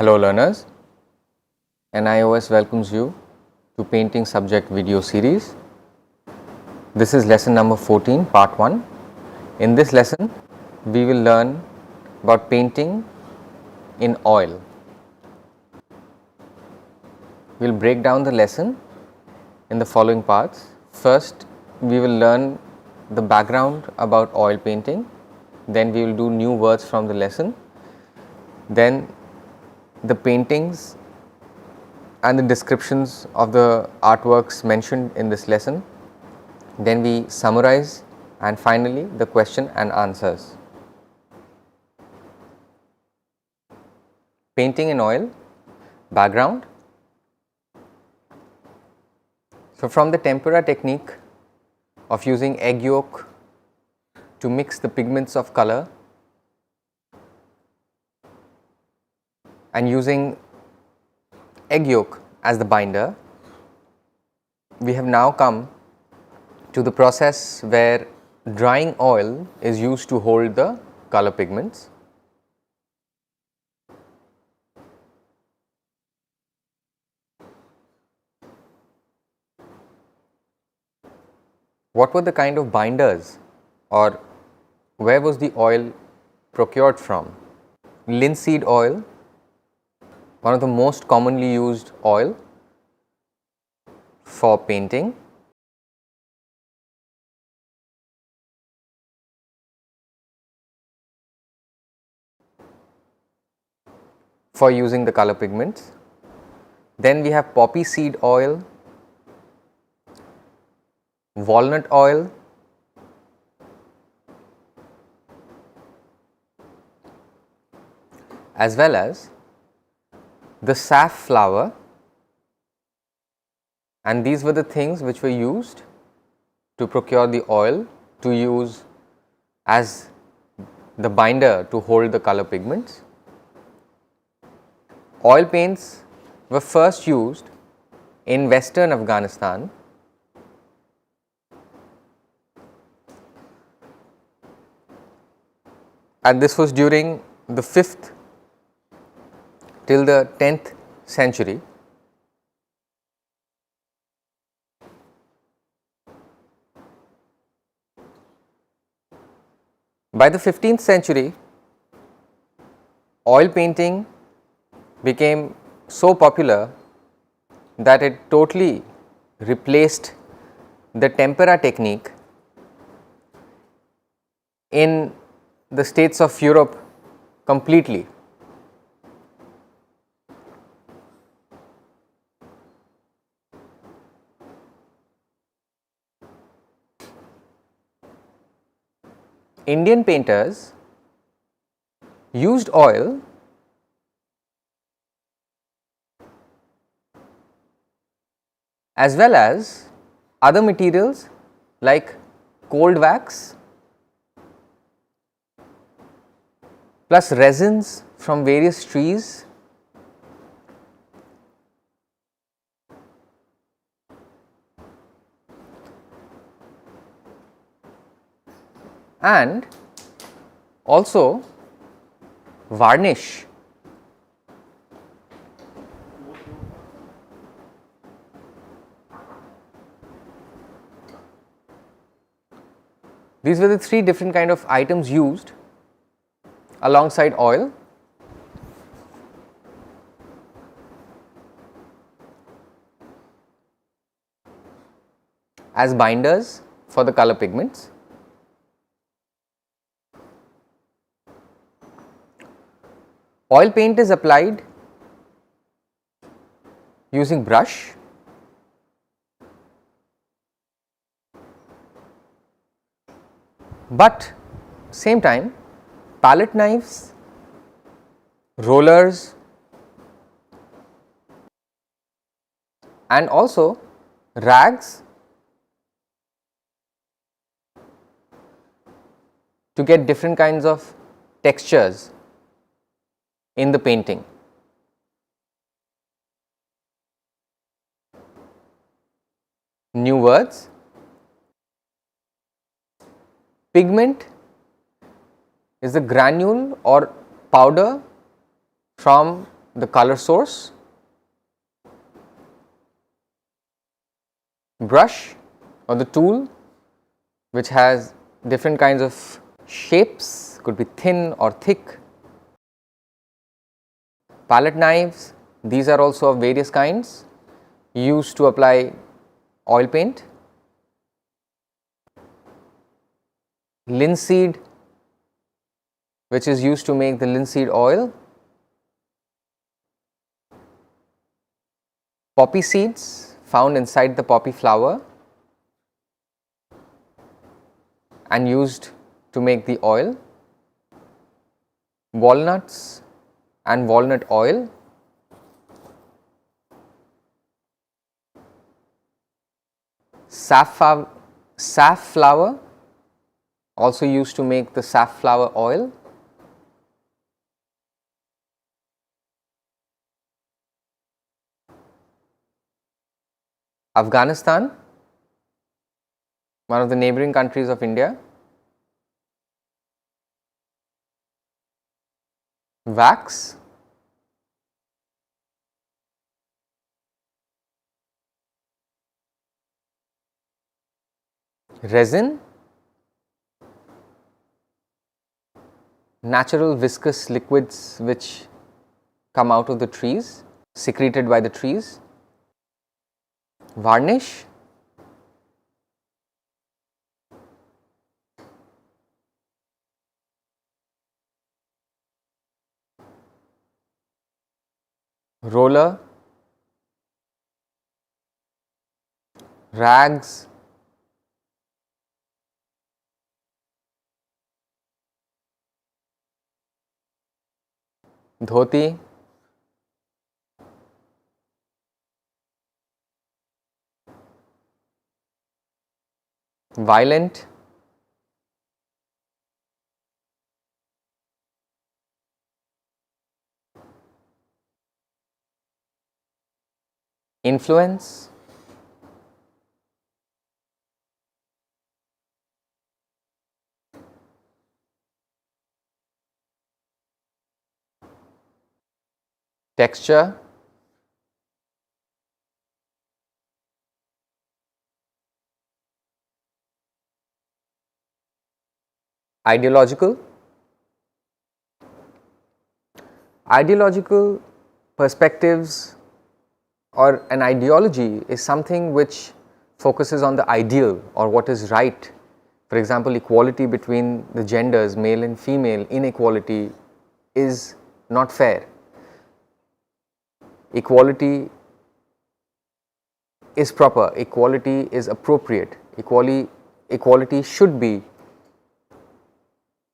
Hello learners, nios welcomes you to painting subject video series. This is lesson number 14, part 1. In this lesson, we will learn about painting in oil. We will break down the lesson in the following parts. First, we will learn the background about oil painting, then we will do new words from the lesson, then the paintings and the descriptions of the artworks mentioned in this lesson, then we summarize, and finally the question and answers. Painting in oil, background. So, from the tempera technique of using egg yolk to mix the pigments of color and using egg yolk as the binder, we have now come to the process where drying oil is used to hold the color pigments. What were the kind of binders, or where was the oil procured from? Linseed oil, one of the most commonly used oil for painting. For using the color pigments. Then we have poppy seed oil, walnut oil, as well as the safflower, and these were the things which were used to procure the oil to use as the binder to hold the color pigments. Oil paints were first used in western Afghanistan and this was during the 5th till the 10th century. By the 15th century, oil painting became so popular that it totally replaced the tempera technique in the states of Europe completely. Indian painters used oil as well as other materials like cold wax plus resins from various trees and also varnish. These were the 3 different kind of items used alongside oil. As binders for the color pigments. Oil paint is applied using brush, but same time palette knives, rollers and also rags to get different kinds of textures in the painting. New words. Pigment is the granule or powder from the color source, brush or the tool which has different kinds of shapes, could be thin or thick, palette knives, these are also of various kinds used to apply oil paint, linseed which is used to make the linseed oil, poppy seeds found inside the poppy flower and used to make the oil, walnuts and walnut oil, safflower also used to make the safflower oil, Afghanistan, one of the neighboring countries of India, wax, resin, natural viscous liquids which come out of the trees, secreted by the trees, varnish, roller, rags, dhoti, violent, influence, texture, ideological. Ideological perspectives or an ideology is something which focuses on the ideal or what is right. For example, equality between the genders, male and female, inequality is not fair. Equality is proper, equality is appropriate, equality should be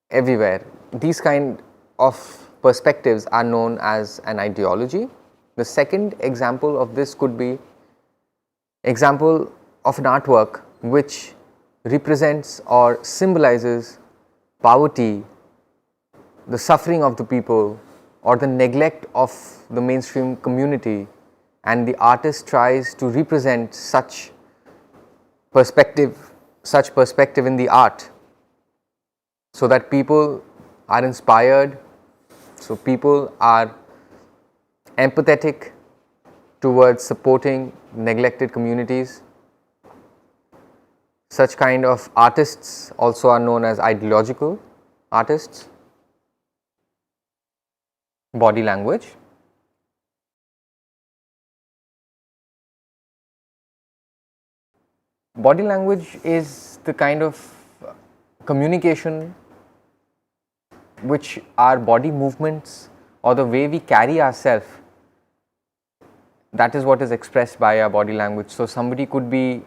everywhere. These kind of perspectives are known as an ideology. The second example of this could be example of an artwork which represents or symbolizes poverty, the suffering of the people or the neglect of the mainstream community, and the artist tries to represent such perspective in the art so that people are inspired, so people are empathetic towards supporting neglected communities. Such kind of artists also are known as ideological artists. Body language. Body language is the kind of communication which our body movements or the way we carry ourselves, that is what is expressed by our body language. So, somebody could be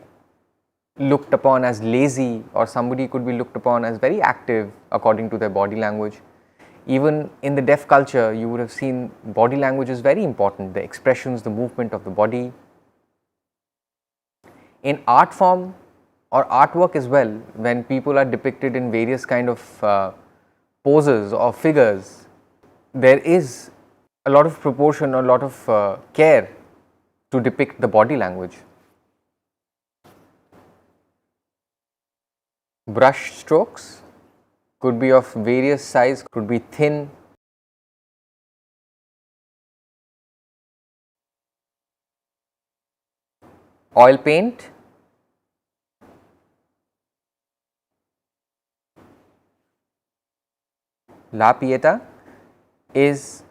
looked upon as lazy or somebody could be looked upon as very active according to their body language. Even in the deaf culture, you would have seen body language is very important, the expressions, the movement of the body. In art form or artwork as well, when people are depicted in various kind of poses or figures, there is a lot of proportion or a lot of care to depict the body language. Brush strokes could be of various size, could be thin, oil paint, La Pieta is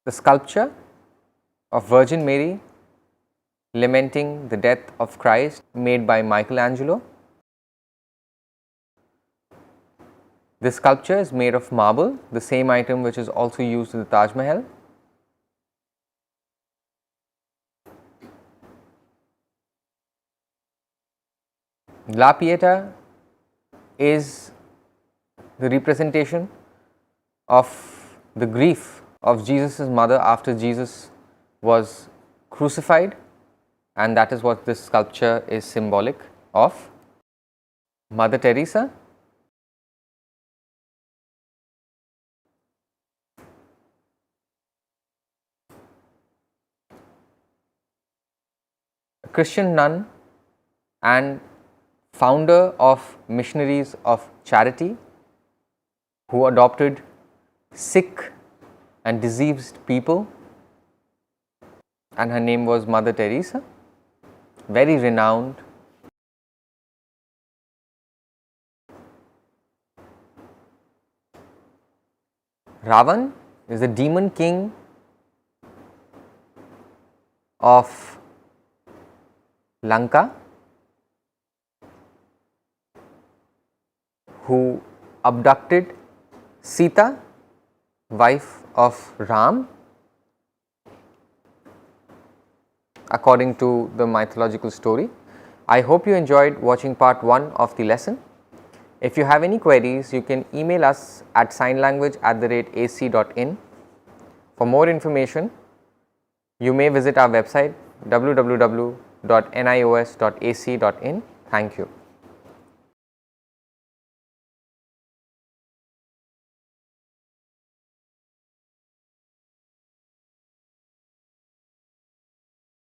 the sculpture of Virgin Mary lamenting the death of Christ, made by Michelangelo. This sculpture is made of marble, the same item which is also used in the Taj Mahal. La Pieta is the representation of the grief of Jesus' mother after Jesus was crucified, and that is what this sculpture is symbolic of. Mother Teresa, a Christian nun and founder of Missionaries of Charity, who adopted sick and diseased people, and her name was Mother Teresa, very renowned. Ravan is the demon king of Lanka, who abducted Sita, wife of Ram, according to the mythological story. I hope you enjoyed watching part 1 of the lesson. If you have any queries, you can email us at signlanguage@ac.in. For more information, you may visit our website www.nios.ac.in. Thank you.